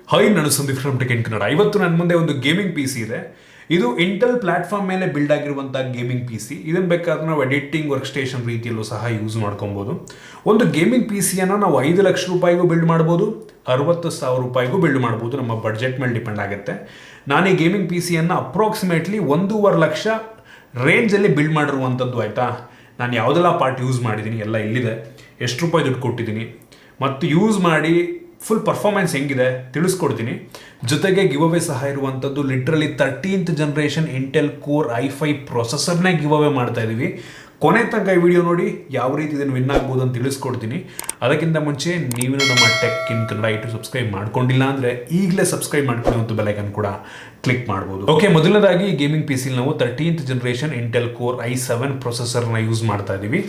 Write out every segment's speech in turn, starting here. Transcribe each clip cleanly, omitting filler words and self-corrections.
Hi, ನಾನು Sandeep from tech in Kannada. ಇವತ್ತು ನನ್ನ ಮುಂದೆ ಒಂದು ಗೇಮಿಂಗ್ ಪಿ ಸಿ ಇದೆ. ಇದು ಇಂಟೆಲ್ ಪ್ಲಾಟ್ಫಾರ್ಮ್ ಮೇಲೆ ಬಿಲ್ಡ್ ಆಗಿರುವಂಥ ಗೇಮಿಂಗ್ ಪಿ ಸಿ. ಇದನ್ನು ಬೇಕಾದ್ರೆ ನಾವು ಎಡಿಟಿಂಗ್ ವರ್ಕ್ ಸ್ಟೇಷನ್ ರೀತಿಯಲ್ಲೂ ಸಹ ಯೂಸ್ ಮಾಡ್ಕೊಬೋದು. ಒಂದು ಗೇಮಿಂಗ್ ಪಿ ಸಿಯನ್ನು ನಾವು 5 ಲಕ್ಷ ರೂಪಾಯಿಗೂ ಬಿಲ್ಡ್ ಮಾಡ್ಬೋದು, 60,000 ರೂಪಾಯಿಗೂ ಬಿಲ್ಡ್ ಮಾಡ್ಬೋದು. ನಮ್ಮ ಬಡ್ಜೆಟ್ ಮೇಲೆ ಡಿಪೆಂಡ್ ಆಗುತ್ತೆ. ನಾನು ಈ ಗೇಮಿಂಗ್ ಪಿ ಸಿಯನ್ನು ಅಪ್ರಾಕ್ಸಿಮೇಟ್ಲಿ 1.5 ಲಕ್ಷ ರೇಂಜಲ್ಲಿ ಬಿಲ್ಡ್ ಮಾಡಿರುವಂಥದ್ದು. ಆಯಿತಾ, ನಾನು ಯಾವುದೆಲ್ಲ ಪಾರ್ಟ್ ಯೂಸ್ ಮಾಡಿದ್ದೀನಿ ಎಲ್ಲ ಇಲ್ಲಿದೆ, ಎಷ್ಟು ರೂಪಾಯಿ ದುಡ್ಡು ಕೊಟ್ಟಿದ್ದೀನಿ ಮತ್ತು ಯೂಸ್ ಮಾಡಿ ಫುಲ್ ಪರ್ಫಾರ್ಮೆನ್ಸ್ ಹೆಂಗಿದೆ ತಿಳಿಸ್ಕೊಡ್ತೀನಿ. ಜೊತೆಗೆ ಗಿವ್ ಅವೇ ಸಹ ಇರುವಂಥದ್ದು. Literally 13th generation Intel core i5 ಪ್ರೊಸೆಸರ್ನೇ ಗಿವ್ ಅವೇ ಮಾಡ್ತಾ ಇದ್ದೀವಿ. ಕೊನೆ ತನಕ ಈ ವಿಡಿಯೋ ನೋಡಿ ಯಾವ ರೀತಿ ಇದನ್ನು ವಿನ್ ಆಗ್ಬೋದು ಅಂತ ತಿಳಿಸ್ಕೊಡ್ತೀನಿ. ಅದಕ್ಕಿಂತ ಮುಂಚೆ ನೀವು ನಮ್ಮ tech in Kannada YouTube subscribe ಮಾಡ್ಕೊಂಡಿಲ್ಲ ಅಂದರೆ ಈಗಲೇ ಸಬ್ಸ್ಕ್ರೈಬ್ ಮಾಡ್ಕೊಳ್ಳಿ ಮತ್ತು ಬೆಲ್ ಐಕನ್ ಕೂಡ ಕ್ಲಿಕ್ ಮಾಡ್ಬೋದು. ಓಕೆ, ಮೊದಲನೇದಾಗಿ ಗೇಮಿಂಗ್ ಪಿ ಸಿಲಿ ನಾವು 13th generation Intel core i7 ಪ್ರೊಸೆಸರ್ನ ಯೂಸ್ ಮಾಡ್ತಾ ಇದ್ದೀವಿ.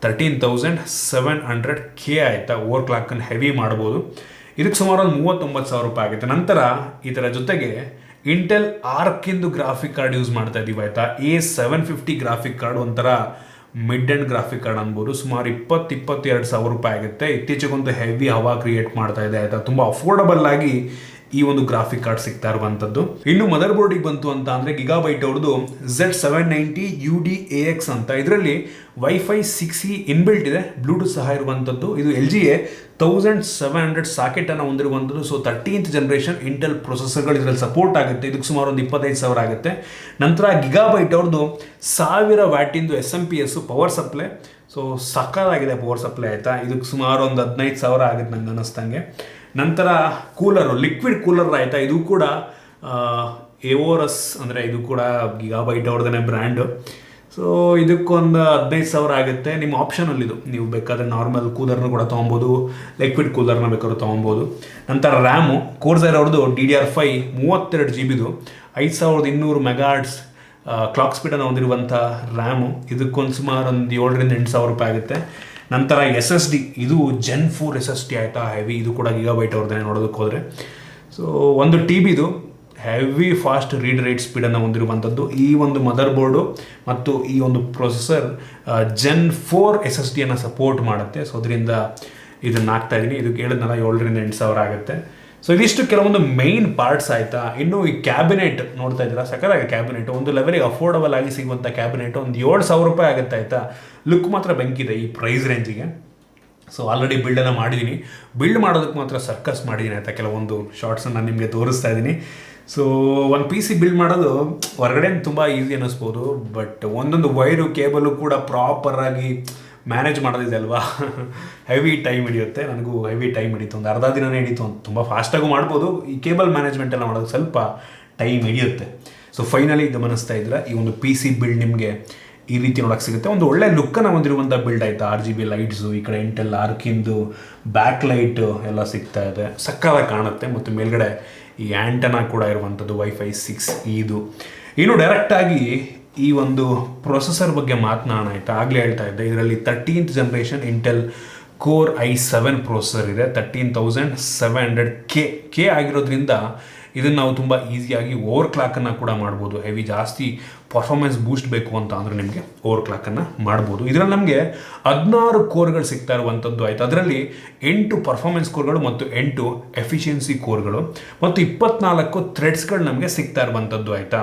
13,700K ಆಯಿತಾ. ಓವರ್ ಕ್ಲಾಕನ್ನು ಹೆವಿ ಮಾಡ್ಬೋದು. ಇದಕ್ಕೆ ಸುಮಾರು ಒಂದು 39,000 ರೂಪಾಯಿ ಆಗುತ್ತೆ. ನಂತರ ಇದರ ಜೊತೆಗೆ ಇಂಟೆಲ್ ಆರ್ಕಿಂದು ಗ್ರಾಫಿಕ್ ಕಾರ್ಡ್ ಯೂಸ್ ಮಾಡ್ತಾ ಇದ್ದೀವಿ. ಆಯಿತಾ, A750 ಗ್ರಾಫಿಕ್ ಕಾರ್ಡ್, ಒಂಥರ ಮಿಡ್ ಎಂಡ್ ಗ್ರಾಫಿಕ್ ಕಾರ್ಡ್ ಅನ್ಬೋದು. ಸುಮಾರು 22,000 ರೂಪಾಯಿ ಆಗುತ್ತೆ. ಇತ್ತೀಚೆಗಂತೂ ಹೆವಿ ಹವಾ ಕ್ರಿಯೇಟ್ ಮಾಡ್ತಾ ಇದೆ. ಆಯಿತಾ, ತುಂಬ ಅಫೋರ್ಡಬಲ್ ಆಗಿ ಈ ಒಂದು ಗ್ರಾಫಿಕ್ ಕಾರ್ಡ್ ಸಿಗ್ತಾ ಇರುವಂಥದ್ದು. ಇನ್ನು ಮದರ್ ಬೋರ್ಡಿಗೆ ಬಂತು ಅಂತ ಅಂದರೆ ಗಿಗಾಬೈಟ್ ಅವ್ರದ್ದು Z790 UD-AX ಅಂತ. ಇದರಲ್ಲಿ ವೈಫೈ 6E ಇನ್ಬಿಲ್ಟ್ ಇದೆ, ಬ್ಲೂಟೂತ್ ಸಹ ಇರುವಂಥದ್ದು. ಇದು LGA 1700 ಸಾಕೆಟನ್ನು ಹೊಂದಿರುವಂಥದ್ದು. ಸೊ 13th ಜನರೇಷನ್ ಇಂಟೆಲ್ ಪ್ರೊಸೆಸರ್ಗಳು ಇದರಲ್ಲಿ ಸಪೋರ್ಟ್ ಆಗುತ್ತೆ. ಇದಕ್ಕೆ ಸುಮಾರು ಒಂದು 25,000 ಆಗುತ್ತೆ. ನಂತರ ಗಿಗಾಬೈಟ್ ಅವ್ರದ್ದು 1000 ವ್ಯಾಟಿಂದು SMP ಪವರ್ ಸಪ್ಲೈ. ಸೊ ಸಕ್ಕತ್ತಾಗಿದೆ ಪವರ್ ಸಪ್ಲೈ. ಆಯಿತಾ, ಇದಕ್ಕೆ ಸುಮಾರು ಒಂದು 15,000 ಆಗುತ್ತೆ ನಂಗೆ ಅನ್ನಿಸ್ದಂಗೆ. ನಂತರ ಕೂಲರು, ಲಿಕ್ವಿಡ್ ಕೂಲರ್. ಆಯಿತಾ, ಇದು ಕೂಡ ಎವೋರಸ್ ಅಂದರೆ ಇದು ಕೂಡ ಗಿಗಾಬೈಟ್ ಅವ್ರದೇ ಬ್ರ್ಯಾಂಡು. ಸೊ ಇದಕ್ಕೊಂದು 15,000 ಆಗುತ್ತೆ. ನಿಮ್ಮ ಆಪ್ಷನಲ್ಲಿದು, ನೀವು ಬೇಕಾದರೆ ನಾರ್ಮಲ್ ಕೂಲರ್ನ ಕೂಡ ತೊಗೊಬೋದು, ಲಿಕ್ವಿಡ್ ಕೂಲರ್ನ ಬೇಕಾದ್ರೂ ತೊಗೊಬೋದು. ನಂತರ ರ್ಯಾಮು ಕೋರ್ಸೈರ್ ಅವ್ರದ್ದು DDR5 32 GB, 5200 ಮೆಗಾಹರ್ಟ್ಸ್ ಕ್ಲಾಕ್ ಸ್ಪೀಡನ್ನು ಹೊಂದಿರುವಂಥ ರ್ಯಾಮು. ಇದಕ್ಕೊಂದು ಸುಮಾರು ಒಂದು 7,000-8,000 ರೂಪಾಯಿ ಆಗುತ್ತೆ. ನಂತರ SSD, ಇದು Gen 4 SSD. ಆಯಿತಾ, ಹೆವಿ. ಇದು ಕೂಡ ಗಿಗಾಬೈಟ್ ಅವ್ರದ್ದೇ ನೋಡೋದಕ್ಕೆ ಹೋದರೆ. ಸೊ 1 TBದು ಹೆವಿ ಫಾಸ್ಟ್ ರೀಡ್ ರೈಟ್ ಸ್ಪೀಡನ್ನು ಹೊಂದಿರುವಂಥದ್ದು. ಈ ಒಂದು ಮದರ್ ಬೋರ್ಡು ಮತ್ತು ಈ ಒಂದು ಪ್ರೊಸೆಸರ್ Gen 4 SSDಯನ್ನು ಸಪೋರ್ಟ್ ಮಾಡುತ್ತೆ. ಸೊ ಅದರಿಂದ ಇದನ್ನು ಹಾಕ್ತಾ ಇದ್ದೀನಿ. ಇದಕ್ಕೆ ಹೇಳಿದ್ನಲ್ಲ 7,000-8,000 ಆಗುತ್ತೆ. ಸೊ ಇದಿಷ್ಟು ಕೆಲವೊಂದು ಮೈನ್ ಪಾರ್ಟ್ಸ್. ಆಯಿತಾ, ಇನ್ನು ಈ ಕ್ಯಾಬಿನೆಟ್ ನೋಡ್ತಾ ಇದ್ದೀರಾ, ಸಕ್ಕತ್ತಾಗಿ ಕ್ಯಾಬಿನೆಟ್. ಒಂದು ಲೆವೆಲಿಗೆ ಅಫೋರ್ಡಬಲ್ ಆಗಿ ಸಿಗುವಂಥ ಕ್ಯಾಬಿನೆಟ್ ಒಂದು 7,000 ರೂಪಾಯಿ ಆಗುತ್ತೆ. ಆಯಿತಾ, ಲುಕ್ ಮಾತ್ರ ಬೆಂಕಿದೆ ಈ ಪ್ರೈಸ್ ರೇಂಜಿಗೆ. ಸೊ ಆಲ್ರೆಡಿ ಬಿಲ್ಡನ್ನು ಮಾಡಿದ್ದೀನಿ. ಬಿಲ್ಡ್ ಮಾಡೋದಕ್ಕೆ ಮಾತ್ರ ಸರ್ಕಸ್ ಮಾಡಿದ್ದೀನಿ. ಆಯಿತಾ, ಕೆಲವೊಂದು ಶಾರ್ಟ್ಸನ್ನು ನಾನು ನಿಮಗೆ ತೋರಿಸ್ತಾ ಇದ್ದೀನಿ. ಸೊ ಒಂದು ಪಿ ಸಿ ಬಿಲ್ಡ್ ಮಾಡೋದು ಹೊರಗಡೆ ತುಂಬ ಈಸಿ ಅನ್ನಿಸ್ಬೋದು, ಬಟ್ ಒಂದೊಂದು ವೈರು ಕೇಬಲು ಕೂಡ ಪ್ರಾಪರಾಗಿ ಮ್ಯಾನೇಜ್ ಮಾಡೋದಿದೆ ಅಲ್ವಾ, ಹೆವಿ ಟೈಮ್ ಹಿಡಿಯುತ್ತೆ. ನನಗೂ ಹೆವಿ ಟೈಮ್ ಹಿಡಿತು, ಒಂದು ಅರ್ಧ ದಿನನೇ ಹಿಡಿತು. ತುಂಬ ಫಾಸ್ಟಾಗೂ ಮಾಡ್ಬೋದು. ಈ ಕೇಬಲ್ ಮ್ಯಾನೇಜ್ಮೆಂಟ್ ಎಲ್ಲ ಮಾಡೋದು ಸ್ವಲ್ಪ ಟೈಮ್ ಹಿಡಿಯುತ್ತೆ. ಸೊ ಫೈನಲಿ ಗಮನಿಸ್ತಾ ಇದ್ರೆ ಈ ಒಂದು ಪಿ ಸಿ ಬಿಲ್ಡ್ ನಿಮಗೆ ಈ ರೀತಿ ನೋಡೋಕ್ಕೆ ಸಿಗುತ್ತೆ. ಒಂದು ಒಳ್ಳೆ ಲುಕ್ಕನ್ನು ಹೊಂದಿರುವಂಥ ಬಿಲ್ಡ್. ಆಯಿತಾ, RGB ಲೈಟ್ಸು, ಈ ಕಡೆ ಇಂಟೆಲ್ ಆರ್ಕಿಂದು ಬ್ಯಾಕ್ ಲೈಟು ಎಲ್ಲ ಸಿಗ್ತಾ ಇದೆ, ಸಕ್ಕತ್ತಾಗಿ ಕಾಣುತ್ತೆ. ಮತ್ತು ಮೇಲ್ಗಡೆ ಈ ಆ್ಯಂಟನಾ ಕೂಡ ಇರುವಂಥದ್ದು ವೈಫೈ 6E ಇದು. ಇನ್ನು ಡೈರೆಕ್ಟಾಗಿ ಈ ಒಂದು ಪ್ರೊಸೆಸರ್ ಬಗ್ಗೆ ಮಾತನಾಡೋಣ. ಆಯಿತಾ, ಆಗಲೇ ಹೇಳ್ತಾ ಇದ್ದೆ, ಇದರಲ್ಲಿ 13th generation Intel core i7 processor ಇದೆ. 13,700K ಆಗಿರೋದ್ರಿಂದ ಇದನ್ನು ನಾವು ತುಂಬ ಈಸಿಯಾಗಿ ಓವರ್ ಕ್ಲಾಕನ್ನು ಕೂಡ ಮಾಡ್ಬೋದು. ಹೆವಿ ಜಾಸ್ತಿ ಪರ್ಫಾರ್ಮೆನ್ಸ್ ಬೂಸ್ಟ್ ಬೇಕು ಅಂತ ಅಂದರೆ ನಿಮಗೆ ಓವರ್ ಕ್ಲಾಕನ್ನು ಮಾಡ್ಬೋದು. ಇದರಲ್ಲಿ ನಮಗೆ 16 ಕೋರ್ಗಳು ಸಿಗ್ತಾ ಇರುವಂಥದ್ದು. ಆಯಿತು, ಅದರಲ್ಲಿ 8 ಪರ್ಫಾರ್ಮೆನ್ಸ್ ಕೋರ್ಗಳು ಮತ್ತು 8 ಎಫಿಷಿಯನ್ಸಿ ಕೋರ್ಗಳು ಮತ್ತು 24 ಥ್ರೆಡ್ಸ್ಗಳು ನಮಗೆ ಸಿಗ್ತಾ ಇರುವಂಥದ್ದು. ಆಯಿತಾ,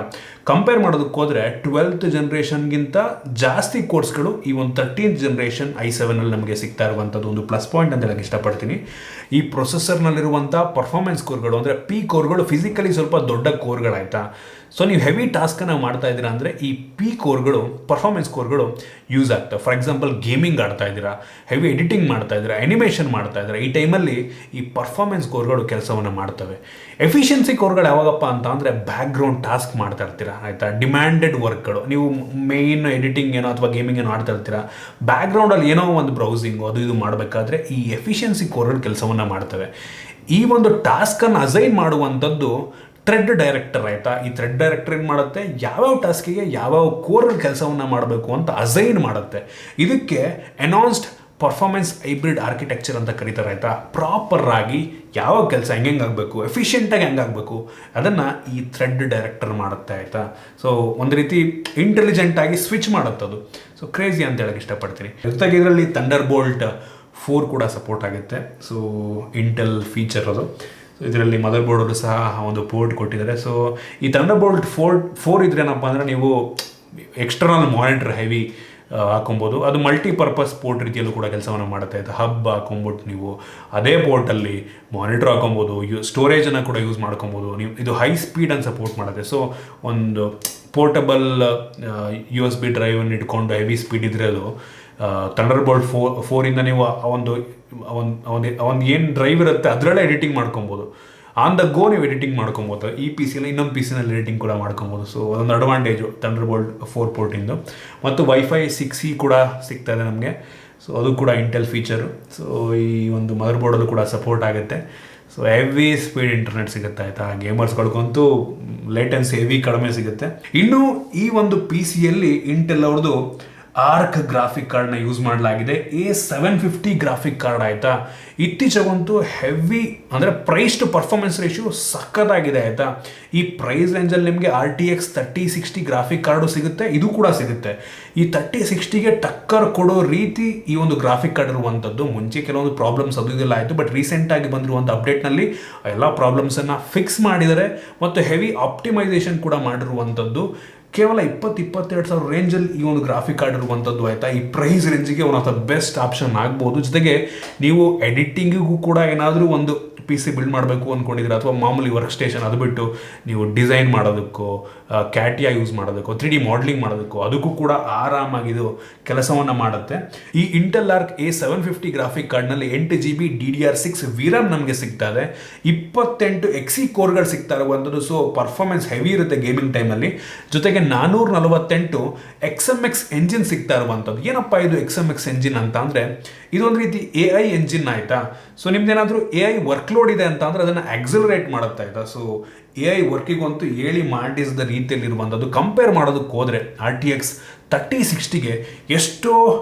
ಕಂಪೇರ್ ಮಾಡೋದಕ್ಕೆ ಹೋದರೆ 12th ಜನರೇಷನ್ಗಿಂತ ಜಾಸ್ತಿ ಕೋರ್ಸ್ಗಳು ಈ ಒಂದು 13th ಜನರೇಷನ್ i7 ನಮಗೆ ಸಿಗ್ತಾ ಇರುವಂಥದ್ದು ಒಂದು ಪ್ಲಸ್ ಪಾಯಿಂಟ್ ಅಂತ ಹೇಳಕ್ಕೆ ಇಷ್ಟಪಡ್ತೀನಿ. ಈ ಪ್ರೊಸೆಸರ್ನಲ್ಲಿರುವಂಥ ಪರ್ಫಾರ್ಮೆನ್ಸ್ ಕೋರ್ಗಳು ಅಂದರೆ ಪಿ ಕೋರ್ಗಳು ಫಿಸಿಕಲಿ ಸ್ವಲ್ಪ ದೊಡ್ಡ ಕೋರ್ಗಳಾಯಿತಾ. ಸೊ ನೀವು ಹೆವಿ ಟಾಸ್ಕನ್ನು ಮಾಡ್ತಾ ಇದ್ದೀರಾ ಅಂದರೆ ಈ ಪಿ ಕೋರ್ಗಳು, ಪರ್ಫಾರ್ಮೆನ್ಸ್ ಕೋರ್ಗಳು ಯೂಸ್ ಆಗ್ತವೆ. ಫಾರ್ ಎಕ್ಸಾಂಪಲ್ ಗೇಮಿಂಗ್ ಆಡ್ತಾ ಇದ್ದೀರಾ, ಹೆವಿ ಎಡಿಟಿಂಗ್ ಮಾಡ್ತಾ ಇದ್ದೀರಾ, ಅನಿಮೇಷನ್ ಮಾಡ್ತಾ ಇದ್ದೀರಾ, ಈ ಟೈಮಲ್ಲಿ ಈ ಪರ್ಫಾರ್ಮೆನ್ಸ್ ಕೋರ್ಗಳು ಕೆಲಸವನ್ನು ಮಾಡ್ತವೆ. ಎಫಿಷಿಯನ್ಸಿ ಕೋರ್ಗಳು ಯಾವಾಗಪ್ಪ ಅಂತ ಅಂದರೆ ಬ್ಯಾಕ್ಗ್ರೌಂಡ್ ಟಾಸ್ಕ್ ಮಾಡ್ತಾ ಇರ್ತೀರಾ. ಆಯಿತಾ, ಡಿಮ್ಯಾಂಡೆಡ್ ವರ್ಕ್ಗಳು, ನೀವು ಮೇಯ್ನ್ ಎಡಿಟಿಂಗ್ ಏನೋ ಅಥವಾ ಗೇಮಿಂಗ್ ಏನೋ ಆಡ್ತಾ ಇರ್ತೀರಾ, ಬ್ಯಾಕ್ಗ್ರೌಂಡಲ್ಲಿ ಏನೋ ಒಂದು ಬ್ರೌಸಿಂಗು ಅದು ಇದು ಮಾಡಬೇಕಾದ್ರೆ ಈ ಎಫಿಷಿಯನ್ಸಿ ಕೋರ್ಗಳು ಕೆಲಸವನ್ನು ಮಾಡ್ತವೆ. ಈ ಒಂದು ಟಾಸ್ಕನ್ನು ಅಸೈನ್ ಮಾಡುವಂಥದ್ದು ಥ್ರೆಡ್ ಡೈರೆಕ್ಟರ್. ಆಯಿತಾ, ಈ ಥ್ರೆಡ್ ಡೈರೆಕ್ಟರ್ ಏನು ಮಾಡುತ್ತೆ, ಯಾವ್ಯಾವ ಟಾಸ್ಕಿಗೆ ಯಾವ್ಯಾವ ಕೋರಲ್ಲಿ ಕೆಲಸವನ್ನು ಮಾಡಬೇಕು ಅಂತ ಅಸೈನ್ ಮಾಡುತ್ತೆ. ಇದಕ್ಕೆ ಎನೌನ್ಸ್ಡ್ ಪರ್ಫಾರ್ಮೆನ್ಸ್ ಹೈಬ್ರಿಡ್ ಆರ್ಕಿಟೆಕ್ಚರ್ ಅಂತ ಕರೀತಾರೆ. ಆಯಿತಾ, ಪ್ರಾಪರಾಗಿ ಯಾವ ಕೆಲಸ ಹೆಂಗಾಗಬೇಕು, ಎಫಿಷಿಯೆಂಟಾಗಿ ಹೆಂಗಾಗಬೇಕು ಅದನ್ನು ಈ ಥ್ರೆಡ್ ಡೈರೆಕ್ಟರ್ ಮಾಡುತ್ತೆ. ಆಯಿತಾ, ಸೊ ಒಂದು ರೀತಿ ಇಂಟೆಲಿಜೆಂಟಾಗಿ ಸ್ವಿಚ್ ಮಾಡುತ್ತದು. ಸೊ ಕ್ರೇಜಿ ಅಂತ ಹೇಳಕ್ಕೆ ಇಷ್ಟಪಡ್ತೀನಿ. ಜೊತೆಗೆ ಇದರಲ್ಲಿ ಥಂಡರ್ಬೋಲ್ಟ್ 4 ಕೂಡ ಸಪೋರ್ಟ್ ಆಗುತ್ತೆ. ಸೊ ಇಂಟೆಲ್ ಫೀಚರ್ ಅದು. ಸೊ ಇದರಲ್ಲಿ ಮದರ್ ಬೋರ್ಡಲ್ಲೂ ಸಹ ಒಂದು ಪೋರ್ಟ್ ಕೊಟ್ಟಿದ್ದಾರೆ. ಸೊ ಈ ಥಂಡರ್ಬೋಲ್ಟ್ 4 ಇದ್ರೇನಪ್ಪ ಅಂದರೆ ನೀವು ಎಕ್ಸ್ಟರ್ನಲ್ ಮಾನಿಟರ್ ಹೆವಿ ಹಾಕೊಬೋದು. ಅದು ಮಲ್ಟಿಪರ್ಪಸ್ ಪೋರ್ಟ್ ರೀತಿಯಲ್ಲೂ ಕೂಡ ಕೆಲಸವನ್ನು ಮಾಡುತ್ತೆ. ಅದು ಹಬ್ ಹಾಕೊಂಬಿಟ್ಟು ನೀವು ಅದೇ ಪೋರ್ಟಲ್ಲಿ ಮಾನಿಟರ್ ಹಾಕೊಬೋದು, ಸ್ಟೋರೇಜನ್ನು ಕೂಡ ಯೂಸ್ ಮಾಡ್ಕೊಬೋದು. ನೀವು ಇದು ಹೈ ಸ್ಪೀಡನ್ನು ಸಪೋರ್ಟ್ ಮಾಡುತ್ತೆ. ಸೊ ಒಂದು ಪೋರ್ಟಬಲ್ USB ಡ್ರೈವನ್ನು ಇಟ್ಕೊಂಡು ಹೆವಿ ಸ್ಪೀಡ್ ಇದ್ರೆ ಅದು ಥಂಡರ್ಬೋಲ್ಟ್ 4 ನೀವು ಒಂದು ಏನು ಡ್ರೈವ್ ಇರುತ್ತೆ ಅದರಲ್ಲೇ ಎಡಿಟಿಂಗ್ ಮಾಡ್ಕೊಬೋದು. ಆನ್ ದ ಗೋ ನೀವು ಎಡಿಟಿಂಗ್ ಮಾಡ್ಕೊಬೋದು. ಈ ಪಿ ಸಿಯಲ್ಲಿ ಇನ್ನೊಂದು ಪಿ ಸಿನಲ್ಲಿ ಎಡಿಟಿಂಗ್ ಕೂಡ ಮಾಡ್ಕೊಬೋದು. ಸೊ ಅದೊಂದು ಅಡ್ವಾಂಟೇಜು ಥಂಡರ್ಬೋಲ್ಟ್ 4 ಪೋರ್ಟಿಂದು. ಮತ್ತು ವೈಫೈ 6E ಕೂಡ ಸಿಗ್ತಾ ಇದೆ ನಮಗೆ. ಸೊ ಅದು ಕೂಡ ಇಂಟೆಲ್ ಫೀಚರು. ಸೊ ಈ ಒಂದು ಮದರ್ ಬೋರ್ಡಲ್ಲೂ ಕೂಡ ಸಪೋರ್ಟ್ ಆಗುತ್ತೆ. ಸೊ ಹೆವಿ ಸ್ಪೀಡ್ ಇಂಟರ್ನೆಟ್ ಸಿಗುತ್ತೆ ಆಯಿತಾ. ಗೇಮರ್ಸ್ಗಳಿಗಂತೂ ಲೇಟೆನ್ಸಿ ಹೆವಿ ಕಡಿಮೆ ಸಿಗುತ್ತೆ. ಇನ್ನು ಈ ಒಂದು ಪಿ ಸಿಯಲ್ಲಿ ಇಂಟೆಲ್ ಅವ್ರದ್ದು ಆರ್ಕ್ ಗ್ರಾಫಿಕ್ ಕಾರ್ಡ್ನ ಯೂಸ್ ಮಾಡಲಾಗಿದೆ. A750 ಗ್ರಾಫಿಕ್ ಕಾರ್ಡ್ ಆಯಿತಾ. ಇತ್ತೀಚೆಗಂತೂ ಹೆವಿ ಅಂದರೆ ಪ್ರೈಸ್ ಟು ಪರ್ಫಾರ್ಮೆನ್ಸ್ ರೇಷಿಯೋ ಸಖತ್ತಾಗಿದೆ ಆಯಿತಾ. ಈ ಪ್ರೈಸ್ ರೇಂಜಲ್ಲಿ ನಿಮಗೆ RTX 3060 ಗ್ರಾಫಿಕ್ ಕಾರ್ಡು ಸಿಗುತ್ತೆ, ಇದು ಕೂಡ ಸಿಗುತ್ತೆ. ಈ 3060ಗೆ ಟಕ್ಕರ್ ಕೊಡೋ ರೀತಿ ಈ ಒಂದು ಗ್ರಾಫಿಕ್ ಕಾರ್ಡ್ ಇರುವಂಥದ್ದು. ಮುಂಚೆ ಕೆಲವೊಂದು ಪ್ರಾಬ್ಲಮ್ಸ್ ಅದು ಇದೆಲ್ಲ ಆಯಿತು, ಬಟ್ ರೀಸೆಂಟಾಗಿ ಬಂದಿರುವಂಥ ಅಪ್ಡೇಟ್ನಲ್ಲಿ ಎಲ್ಲ ಪ್ರಾಬ್ಲಮ್ಸನ್ನು ಫಿಕ್ಸ್ ಮಾಡಿದ್ದಾರೆ ಮತ್ತು ಹೆವಿ ಆಪ್ಟಿಮೈಸೇಷನ್ ಕೂಡ ಮಾಡಿರುವಂಥದ್ದು. ಕೇವಲ 20-22 ಸಾವಿರ ರೇಂಜಲ್ಲಿ ಈ ಒಂದು ಗ್ರಾಫಿಕ್ ಕಾರ್ಡ್ ಇರುವಂಥದ್ದು ಆಯಿತಾ. ಈ ಪ್ರೈಸ್ ರೇಂಜಿಗೆ one of the best option ಆಗ್ಬೋದು. ಜೊತೆಗೆ ನೀವು ಎಡಿಟಿಂಗಿಗೂ ಕೂಡ ಏನಾದರೂ ಒಂದು ಪಿ ಸಿ ಬಿಲ್ಡ್ ಮಾಡಬೇಕು ಅಂದ್ಕೊಂಡಿದ್ರೆ, ಅಥವಾ ಮಾಮೂಲಿ ವರ್ಕ್ ಸ್ಟೇಷನ್ ಅದು ಬಿಟ್ಟು ನೀವು design ಮಾಡೋದಕ್ಕೋ, CATIA use ಮಾಡೋದಕ್ಕೋ, 3D modelling ಮಾಡೋದಕ್ಕೋ ಅದಕ್ಕೂ ಕೂಡ ಆರಾಮಾಗಿದು ಕೆಲಸವನ್ನು ಮಾಡುತ್ತೆ. ಈ ಇಂಟೆಲ್ ಆರ್ಕ್ A750 ಗ್ರಾಫಿಕ್ ಕಾರ್ಡ್ನಲ್ಲಿ 8GB DDR6 VRAM ನಮಗೆ ಸಿಗ್ತಾ ಇದೆ. 28 XE ಕೋರ್ಗಳು ಸಿಗ್ತಾ ಇರುವಂಥದ್ದು. ಸೊ ಪರ್ಫಾರ್ಮೆನ್ಸ್ ಹೆವಿ ಇರುತ್ತೆ ಗೇಮಿಂಗ್ ಟೈಮಲ್ಲಿ. ಜೊತೆಗೆ 448 XMX ಎಂಜಿನ್ ಸಿಗ್ತಾ ಇರುವಂಥದ್ದು. ಏನಪ್ಪ ಇದು XMX ಎಂಜಿನ್ ಅಂತ ಅಂದರೆ, ಇದೊಂದು ರೀತಿ AI ಎಂಜಿನ್ ಆಯಿತಾ. ಸೊ ನಿಮ್ದೇನಾದರೂ AI ವರ್ಕ್ಲೋಡ್ ಇದೆ ಅಂತ ಅಂದರೆ ಅದನ್ನು ಆಕ್ಸಿಲರೇಟ್ ಮಾಡುತ್ತಾ ಆಯಿತಾ. ಸೊ AI ವರ್ಕಿಗಂತೂ ಹೇಳಿ ಮಾಡಿಸಿದ ರೀತಿಯಲ್ಲಿರುವಂಥದ್ದು. ಕಂಪೇರ್ ಮಾಡೋದಕ್ಕೆ ಹೋದರೆ RTX 3060ಗೆ ಎಷ್ಟೋ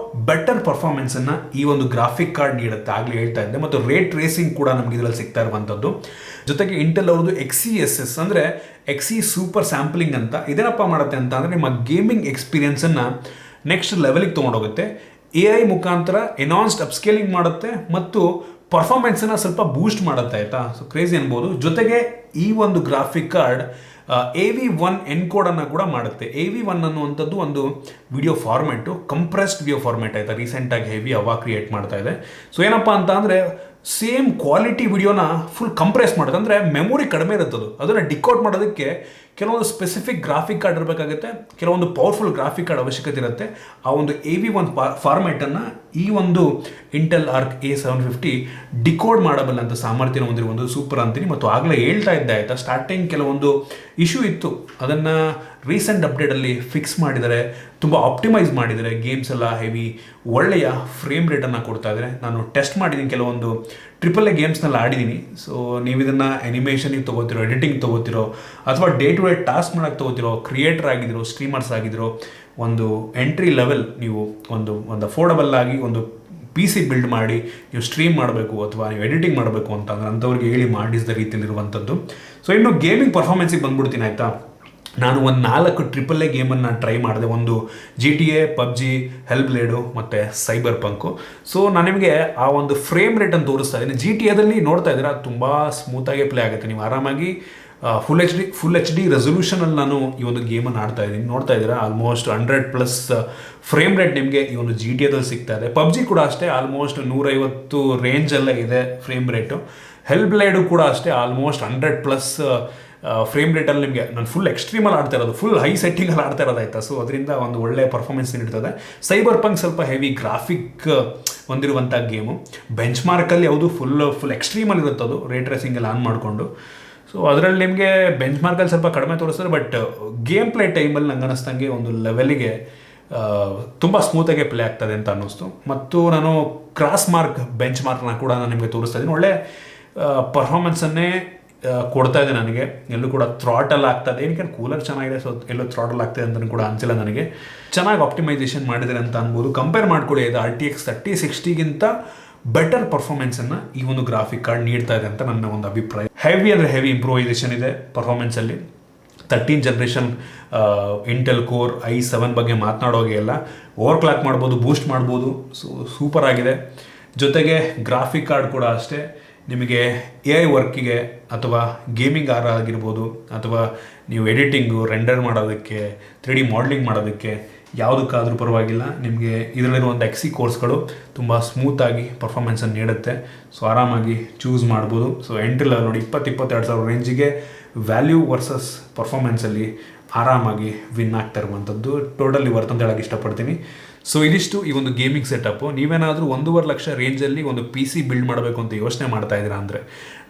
ಬೆಟರ್ ಪರ್ಫಾರ್ಮೆನ್ಸನ್ನು ಈ ಒಂದು ಗ್ರಾಫಿಕ್ ಕಾರ್ಡ್ ನೀಡುತ್ತೆ, ಆಗಲೇ ಹೇಳ್ತಾ ಇದ್ದೆ. ಮತ್ತು ರೇಟ್ ರೇಸಿಂಗ್ ಕೂಡ ನಮಗೆ ಇದರಲ್ಲಿ ಸಿಗ್ತಾ ಇರುವಂಥದ್ದು. ಜೊತೆಗೆ ಇಂಟೆಲ್ ಅವ್ರದ್ದು XeSS ಅಂದರೆ XE ಸೂಪರ್ ಸ್ಯಾಂಪ್ಲಿಂಗ್ ಅಂತ ಇದೇನಪ್ಪ ಮಾಡುತ್ತೆ ಅಂತ ಅಂದರೆ ನಿಮ್ಮ ಗೇಮಿಂಗ್ ಎಕ್ಸ್ಪೀರಿಯನ್ಸನ್ನು ನೆಕ್ಸ್ಟ್ ಲೆವೆಲಿಗೆ ತೊಗೊಂಡೋಗುತ್ತೆ. AI ಮುಖಾಂತರ ಎನಾನ್ಸ್ಡ್ ಅಪ್ಸ್ಕೇಲಿಂಗ್ ಮಾಡುತ್ತೆ ಮತ್ತು ಪರ್ಫಾರ್ಮೆನ್ಸನ್ನು ಸ್ವಲ್ಪ ಬೂಸ್ಟ್ ಮಾಡುತ್ತೆ ಆಯಿತಾ. ಸೊ ಕ್ರೇಜಿ ಅನ್ಬೋದು. ಜೊತೆಗೆ ಈ ಒಂದು ಗ್ರಾಫಿಕ್ ಕಾರ್ಡ್ AV1 ಎನ್ಕೋಡನ್ನು ಕೂಡ ಮಾಡುತ್ತೆ. AV1 ಅನ್ನುವಂಥದ್ದು ಒಂದು video format, compressed video format ಆಯಿತಾ. ರೀಸೆಂಟಾಗಿ ಹೆವಿ ಅವಾಗ ಕ್ರಿಯೇಟ್ ಮಾಡ್ತಾ ಇದೆ. ಸೊ ಏನಪ್ಪ ಅಂತ ಅಂದರೆ ಸೇಮ್ ಕ್ವಾಲಿಟಿ ವಿಡಿಯೋನ ಫುಲ್ ಕಂಪ್ರೆಸ್ ಮಾಡೋದು, ಅಂದರೆ ಮೆಮೊರಿ ಕಡಿಮೆ ಇರುತ್ತದು. ಅದನ್ನು ಡಿಕೋಡ್ ಮಾಡೋದಕ್ಕೆ ಕೆಲವೊಂದು ಸ್ಪೆಸಿಫಿಕ್ ಗ್ರಾಫಿಕ್ ಕಾರ್ಡ್ ಇರಬೇಕಾಗುತ್ತೆ, ಕೆಲವೊಂದು ಪವರ್ಫುಲ್ ಗ್ರಾಫಿಕ್ ಕಾರ್ಡ್ ಅವಶ್ಯಕತೆ ಇರುತ್ತೆ. ಆ ಒಂದು AV1 ಫಾರ್ಮೆಟನ್ನು ಈ ಒಂದು ಇಂಟೆಲ್ ಆರ್ಕ್ A750 ಡಿಕೋಡ್ ಮಾಡಬಲ್ಲ ಅಂತ ಸಾಮರ್ಥ್ಯ ಹೊಂದಿರುವ ಒಂದು ಸೂಪರ್ ಅಂತೀನಿ. ಮತ್ತು ಆಗಲೇ ಹೇಳ್ತಾ ಇದ್ದೆ ಆಯಿತಾ, ಸ್ಟಾರ್ಟಿಂಗ್ ಕೆಲವೊಂದು ಇಶ್ಯೂ ಇತ್ತು, ಅದನ್ನು ರೀಸೆಂಟ್ ಅಪ್ಡೇಟಲ್ಲಿ ಫಿಕ್ಸ್ ಮಾಡಿದ್ದಾರೆ, ತುಂಬ ಆಪ್ಟಿಮೈಸ್ ಮಾಡಿದ್ದಾರೆ. ಗೇಮ್ಸ್ ಎಲ್ಲ ಹೆವಿ ಒಳ್ಳೆಯ ಫ್ರೇಮ್ ರೇಟನ್ನು ಕೊಡ್ತಾ ಇದ್ದಾರೆ. ನಾನು ಟೆಸ್ಟ್ ಮಾಡಿದ್ದೀನಿ, ಕೆಲವೊಂದು AAA ಗೇಮ್ಸ್ನೆಲ್ಲ ಆಡಿದ್ದೀನಿ. ಸೊ ನೀವು ಇದನ್ನು ಅನಿಮೇಷನಿಗೆ ತೊಗೋತಿರೋ, ಎಡಿಟಿಂಗ್ ತೊಗೋತಿರೋ, ಅಥವಾ ಡೇ ಟು ಡೇ ಟಾಸ್ಕ್ ಮಾಡೋಕ್ಕೆ ತೊಗೋತಿರೋ, ಕ್ರಿಯೇಟರ್ ಆಗಿದ್ರು, ಸ್ಟ್ರೀಮರ್ಸ್ ಆಗಿದ್ರು, ಒಂದು ಎಂಟ್ರಿ ಲೆವೆಲ್ ನೀವು ಒಂದು ಅಫೋರ್ಡಬಲ್ ಆಗಿ ಒಂದು ಪಿ ಸಿ ಬಿಲ್ಡ್ ಮಾಡಿ ನೀವು ಸ್ಟ್ರೀಮ್ ಮಾಡಬೇಕು ಅಥವಾ ನೀವು ಎಡಿಟಿಂಗ್ ಮಾಡಬೇಕು ಅಂತ ಅಂದರೆ ಅಂಥವ್ರಿಗೆ ಹೇಳಿ ಮಾಡಿಸಿದ ರೀತಿಯಲ್ಲಿರುವಂಥದ್ದು. ಸೊ ಇನ್ನು ಗೇಮಿಂಗ್ ಪರ್ಫಾರ್ಮೆನ್ಸಿಗೆ ಬಂದ್ಬಿಡ್ತೀನಿ ಆಯಿತಾ. ನಾನು ಒಂದು 4 AAA ಗೇಮನ್ನು ಟ್ರೈ ಮಾಡಿದೆ. ಒಂದು GTA, PUBG, ಹೆಲ್ಬ್ಲೇಡು ಮತ್ತು ಸೈಬರ್ ಪಂಕು. ಸೊ ನಾನು ನಿಮಗೆ ಆ ಒಂದು ಫ್ರೇಮ್ ರೇಟನ್ನು ತೋರಿಸ್ತಾ ಇದ್ದೀನಿ. GTAದಲ್ಲಿ ನೋಡ್ತಾ ಇದ್ದೀರಾ, ತುಂಬ ಸ್ಮೂತಾಗಿ ಪ್ಲೇ ಆಗುತ್ತೆ. ನೀವು ಆರಾಮಾಗಿ ಫುಲ್ ಎಚ್ ಡಿ ರೆಸೊಲ್ಯೂಷನಲ್ಲಿ ನಾನು ಈ ಒಂದು ಗೇಮನ್ನು ಆಡ್ತಾ ಇದ್ದೀನಿ. ನೋಡ್ತಾ ಇದ್ದೀರಾ, ಆಲ್ಮೋಸ್ಟ್ 100+ ಫ್ರೇಮ್ ರೇಟ್ ನಿಮಗೆ ಈ ಒಂದು GTAದಲ್ಲಿ ಸಿಗ್ತಾ ಇದೆ. PUBG ಕೂಡ ಅಷ್ಟೇ, ಆಲ್ಮೋಸ್ಟ್ 150 ರೇಂಜಲ್ಲೇ ಇದೆ ಫ್ರೇಮ್ ರೇಟು. ಹೆಲ್ಬ್ಲೇಡು ಕೂಡ ಅಷ್ಟೇ, ಆಲ್ಮೋಸ್ಟ್ 100+ ಫ್ರೇಮ್ ರೇಟಲ್ಲಿ ನಿಮಗೆ. ನಾನು ಫುಲ್ ಎಕ್ಸ್ಟ್ರೀಮಲ್ಲಿ ಆಡ್ತಾ ಇರೋದು, ಫುಲ್ ಹೈ ಸೆಟ್ಟಿಂಗಲ್ಲಿ ಆಡ್ತಾ ಇರೋದಾಯ್ತಾ. ಸೊ ಅದರಿಂದ ಒಂದು ಒಳ್ಳೆಯ ಪರ್ಫಾರ್ಮೆನ್ಸ್ ನೀಡ್ತದೆ. ಸೈಬರ್ ಪಂಕ್ ಸ್ವಲ್ಪ ಹೆವಿ ಗ್ರಾಫಿಕ್ ಹೊಂದಿರುವಂಥ ಗೇಮು. ಬೆಂಚ್ ಮಾರ್ಕಲ್ಲಿ ಯಾವುದು ಫುಲ್ ಎಕ್ಸ್ಟ್ರೀಮಲ್ಲಿ ಇರುತ್ತೆ, ಅದು ರೇಟ್ ರೇಸಿಂಗಲ್ಲಿ ಆನ್ ಮಾಡಿಕೊಂಡು. ಸೊ ಅದರಲ್ಲಿ ನಿಮಗೆ ಬೆಂಚ್ ಮಾರ್ಕಲ್ಲಿ ಸ್ವಲ್ಪ ಕಡಿಮೆ ತೋರಿಸ್ತಾರೆ, ಬಟ್ ಗೇಮ್ ಪ್ಲೇ ಟೈಮಲ್ಲಿ ನಂಗೆ ಅನ್ನಿಸ್ತಂಗೆ ಒಂದು ಲೆವೆಲಿಗೆ ತುಂಬ ಸ್ಮೂತಾಗೆ ಪ್ಲೇ ಆಗ್ತದೆ ಅಂತ ಅನ್ನಿಸ್ತು. ಮತ್ತು ನಾನು ಕ್ರಾಸ್ ಮಾರ್ಕ್ ಬೆಂಚ್ ಮಾರ್ಕ್ನ ಕೂಡ ನಾನು ನಿಮಗೆ ತೋರಿಸ್ತಾ ಇದ್ದೀನಿ. ಒಳ್ಳೆ ಪರ್ಫಾರ್ಮೆನ್ಸನ್ನೇ ಕೊಡ್ತಾ ಇದೆ ನನಗೆ. ಎಲ್ಲೂ ಕೂಡ ಥ್ರಾಟಲ್ ಆಗ್ತದೆ, ಏನಕ್ಕೆ ಕೂಲರ್ ಚೆನ್ನಾಗಿದೆ, ಸೊ ಎಲ್ಲೂ ಥ್ರಾಟಲ್ ಆಗ್ತದೆ ಅಂತಲೂ ಕೂಡ ಅನಿಸಿಲ್ಲ ನನಗೆ. ಚೆನ್ನಾಗಿ ಆಪ್ಟಿಮೈಸೇಷನ್ ಮಾಡಿದ್ದಾರೆ ಅಂತ ಅನ್ಬೋದು. ಕಂಪೇರ್ ಮಾಡ್ಕೊಳ್ಳಿ, ಇದು RTX 3060ಗಿಂತ ಬೆಟರ್ ಪರ್ಫಾರ್ಮೆನ್ಸನ್ನು ಈ ಒಂದು ಗ್ರಾಫಿಕ್ ಕಾರ್ಡ್ ನೀಡ್ತಾ ಇದೆ ಅಂತ ನನ್ನ ಒಂದು ಅಭಿಪ್ರಾಯ. ಹೆವಿ ಅಂದರೆ ಹೆವಿ ಇಂಪ್ರೂವೈಸೇಷನ್ ಇದೆ ಪರ್ಫಾರ್ಮೆನ್ಸಲ್ಲಿ. 13th generation Intel core i7 ಬಗ್ಗೆ ಮಾತನಾಡೋಗೆ ಎಲ್ಲ. ಓವರ್ ಕ್ಲಾಕ್ ಮಾಡ್ಬೋದು, ಬೂಸ್ಟ್ ಮಾಡ್ಬೋದು. ಸೊ ಸೂಪರ್ ಆಗಿದೆ. ಜೊತೆಗೆ ಗ್ರಾಫಿಕ್ ಕಾರ್ಡ್ ಕೂಡ ಅಷ್ಟೇ ನಿಮಗೆ ಎ ಐ ವರ್ಕಿಗೆ ಅಥವಾ ಗೇಮಿಂಗ್ ಆಗಿರ್ಬೋದು, ಅಥವಾ ನೀವು ಎಡಿಟಿಂಗು ರೆಂಡರ್ ಮಾಡೋದಕ್ಕೆ, 3D ಮಾಡಲಿಂಗ್ ಮಾಡೋದಕ್ಕೆ ಯಾವುದಕ್ಕಾದರೂ ಪರವಾಗಿಲ್ಲ. ನಿಮಗೆ ಇದರಲ್ಲಿರುವಂಥ ಎಕ್ಸಿ ಕೋರ್ಸ್ಗಳು ತುಂಬ ಸ್ಮೂತಾಗಿ ಪರ್ಫಾರ್ಮೆನ್ಸನ್ನು ನೀಡುತ್ತೆ. ಸೊ ಆರಾಮಾಗಿ ಚೂಸ್ ಮಾಡ್ಬೋದು. ಸೊ ಎಂಟ್ರಿ ಲೆವೆಲ್ ನೋಡಿ 22 ಸಾವಿರ ರೇಂಜಿಗೆ ವ್ಯಾಲ್ಯೂ ವರ್ಸಸ್ ಪರ್ಫಾರ್ಮೆನ್ಸಲ್ಲಿ ಆರಾಮಾಗಿ ವಿನ್ ಆಗ್ತಾ ಇರುವಂಥದ್ದು ಟೋಟಲಿ ವರ್ತ್ ಅಂತ ಹೇಳಕ್ಕೆ ಇಷ್ಟಪಡ್ತೀನಿ. ಸೊ ಇದಿಷ್ಟು ಈ ಒಂದು ಗೇಮಿಂಗ್ ಸೆಟಪ್ಪು. ನೀವೇನಾದರೂ 1.5 ಲಕ್ಷ ರೇಂಜಲ್ಲಿ ಒಂದು PC ಬಿಲ್ಡ್ ಮಾಡಬೇಕು ಅಂತ ಯೋಚನೆ ಮಾಡ್ತಾ ಇದ್ದೀರಾ ಅಂದರೆ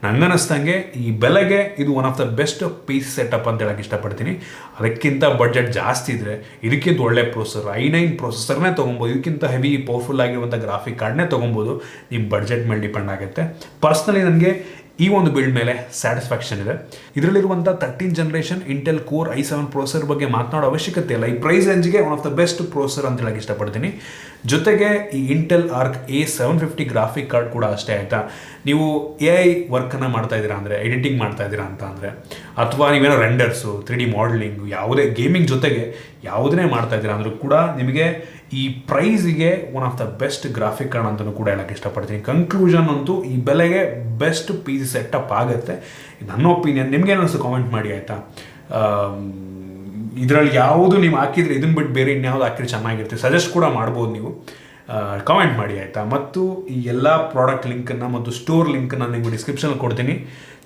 ನನಗನ್ನಿಸ್ದಂಗೆ ಈ ಬೆಲೆಗೆ ಇದು one of the best PC setup ಅಂತ ಹೇಳಕ್ಕೆ ಇಷ್ಟಪಡ್ತೀನಿ. ಅದಕ್ಕಿಂತ ಬಡ್ಜೆಟ್ ಜಾಸ್ತಿ ಇದ್ದರೆ ಇದಕ್ಕಿಂತ ಒಳ್ಳೆ ಪ್ರೊಸೆಸರ್ i9 ಪ್ರೊಸೆಸರ್ನೇ ತೊಗೊಬೋದು. ಇದಕ್ಕಿಂತ ಹೆವಿ ಪವರ್ಫುಲ್ ಆಗಿರುವಂಥ ಗ್ರಾಫಿಕ್ ಕಾರ್ಡ್ನೇ ತೊಗೊಬೋದು. ನಿಮ್ಮ ಬಡ್ಜೆಟ್ ಮೇಲೆ ಡಿಪೆಂಡ್ ಆಗುತ್ತೆ. ಪರ್ಸ್ನಲಿ ನನಗೆ ಈ ಒಂದು ಬಿಲ್ಡ್ ಮೇಲೆ ಸ್ಯಾಟಿಸ್ಫ್ಯಾಕ್ಷನ್ ಇದೆ. ಇದರಲ್ಲಿರುವಂಥ 13th generation Intel core i7 processor ಬಗ್ಗೆ ಮಾತನಾಡೋ ಅವಶ್ಯಕತೆ ಇಲ್ಲ. ಈ ಪ್ರೈಸ್ ರೇಂಜ್ಗೆ one of the best processor ಅಂತ ಹೇಳಕ್ಕೆ ಇಷ್ಟಪಡ್ತೀನಿ. ಜೊತೆಗೆ ಈ Intel arc A750 graphic card ಕೂಡ ಅಷ್ಟೇ ಆಯಿತಾ. ನೀವು AI ವರ್ಕನ್ನು ಮಾಡ್ತಾ ಇದ್ದೀರಾ ಅಂದರೆ, ಎಡಿಟಿಂಗ್ ಮಾಡ್ತಾ ಇದ್ದೀರಾ ಅಂತ ಅಂದರೆ, ಅಥವಾ ನೀವೇನೋ ರೆಂಡರ್ಸು 3D ಮಾಡಲಿಂಗು ಯಾವುದೇ ಗೇಮಿಂಗ್ ಜೊತೆಗೆ ಯಾವುದನ್ನೇ ಮಾಡ್ತಾ ಇದ್ದೀರಾ ಅಂದರೂ ಕೂಡ ನಿಮಗೆ ಈ ಪ್ರೈಸಿಗೆ one of the best graphic card ಅಂತಲೂ ಕೂಡ ಹೇಳಕ್ಕೆ ಇಷ್ಟಪಡ್ತೀನಿ. ಕನ್ಕ್ಲೂಷನ್ ಅಂತೂ ಈ ಬೆಲೆಗೆ ಬೆಸ್ಟ್ PC ಸೆಟಪ್ ಆಗುತ್ತೆ ನನ್ನ ಒಪಿನಿಯನ್. ನಿಮ್ಗೇನು ಅನಿಸ್ತು ಕಾಮೆಂಟ್ ಮಾಡಿ ಆಯಿತಾ. ಇದರಲ್ಲಿ ಯಾವುದು ನೀವು ಹಾಕಿದರೆ ಇದನ್ನು ಬಿಟ್ಟು ಬೇರೆ ಇನ್ಯಾವುದು ಹಾಕಿದ್ರೆ ಚೆನ್ನಾಗಿರುತ್ತೆ, ಸಜೆಸ್ಟ್ ಕೂಡ ಮಾಡ್ಬೋದು ನೀವು. ಕಾಮೆಂಟ್ ಮಾಡಿ ಆಯಿತಾ. ಮತ್ತು ಈ ಎಲ್ಲ ಪ್ರಾಡಕ್ಟ್ ಲಿಂಕನ್ನು ಮತ್ತು ಸ್ಟೋರ್ ಲಿಂಕನ್ನು ನಿಮಗೆ ಡಿಸ್ಕ್ರಿಪ್ಷನಲ್ಲಿ ಕೊಡ್ತೀನಿ,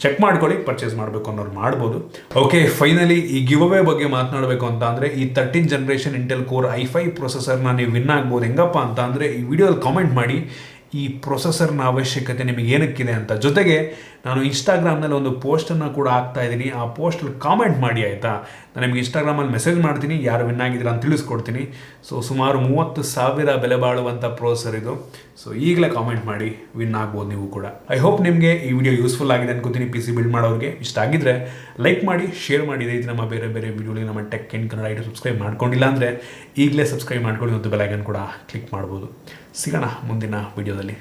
ಚೆಕ್ ಮಾಡ್ಕೊಳ್ಳಿ. ಪರ್ಚೇಸ್ ಮಾಡಬೇಕು ಅನ್ನೋರು ಮಾಡ್ಬೋದು. ಓಕೆ, ಫೈನಲಿ ಈ ಗಿವ್ ಅವೇ ಬಗ್ಗೆ ಮಾತನಾಡಬೇಕು ಅಂತ ಅಂದರೆ ಈ 13th generation Intel core i5 ಪ್ರೊಸೆಸರ್ನ ನೀವು ವಿನ್ ಆಗ್ಬೋದು. ಹೆಂಗಪ್ಪ ಅಂತ ಅಂದರೆ ಈ ವಿಡಿಯೋದಲ್ಲಿ ಕಾಮೆಂಟ್ ಮಾಡಿ ಈ ಪ್ರೊಸೆಸರ್ನ ಅವಶ್ಯಕತೆ ನಿಮಗೆ ಏನಕ್ಕಿದೆ ಅಂತ. ಜೊತೆಗೆ ನಾನು ಇನ್ಸ್ಟಾಗ್ರಾಮ್ನಲ್ಲಿ ಒಂದು ಪೋಸ್ಟನ್ನು ಕೂಡ ಹಾಕ್ತಾ ಇದ್ದೀನಿ. ಆ ಪೋಸ್ಟಲ್ಲಿ ಕಾಮೆಂಟ್ ಮಾಡಿ ಆಯಿತಾ. ನಾನು ನಿಮಗೆ ಇನ್ಸ್ಟಾಗ್ರಾಮಲ್ಲಿ ಮೆಸೇಜ್ ಮಾಡ್ತೀನಿ, ಯಾರು ವಿನ್ ಆಗಿದ್ದೀರಾ ಅಂತ ತಿಳಿಸ್ಕೊಡ್ತೀನಿ. ಸೊ ಸುಮಾರು 30,000 ಬೆಲೆ ಬಾಳುವಂಥ ಪ್ರೊಸೆಸರ್ ಇದು. ಸೊ ಈಗಲೇ ಕಾಮೆಂಟ್ ಮಾಡಿ, ವಿನ್ ಆಗ್ಬೋದು ನೀವು ಕೂಡ. ಐ ಹೋಪ್ ನಿಮಗೆ ಈ ವಿಡಿಯೋ ಯೂಸ್ಫುಲ್ ಆಗಿದೆ ಅನ್ಕೋತೀನಿ. PC ಬಿಲ್ಡ್ ಮಾಡೋರಿಗೆ ಇಷ್ಟ ಆಗಿದ್ದರೆ ಲೈಕ್ ಮಾಡಿ, ಶೇರ್ ಮಾಡಿ. ಇದು ನಮ್ಮ ಬೇರೆ ಬೇರೆ ವಿಡಿಯೋಗಳಿಗೆ ನಮ್ಮ ಟೆಕ್ ಇನ್ ಕನ್ನಡ ಐಟು ಸಬ್ಸ್ಕ್ರೈಬ್ ಮಾಡ್ಕೊಂಡಿಲ್ಲ ಅಂದರೆ ಈಗಲೇ ಸಬ್ಸ್ಕ್ರೈಬ್ ಮಾಡ್ಕೊಳ್ಳಿ ಮತ್ತು ಬೆಲ್ ಐಕಾನ್ ಕೂಡ ಕ್ಲಿಕ್ ಮಾಡ್ಬೋದು. ಸಿಗೋಣ ಮುಂದಿನ ವಿಡಿಯೋದಲ್ಲಿ.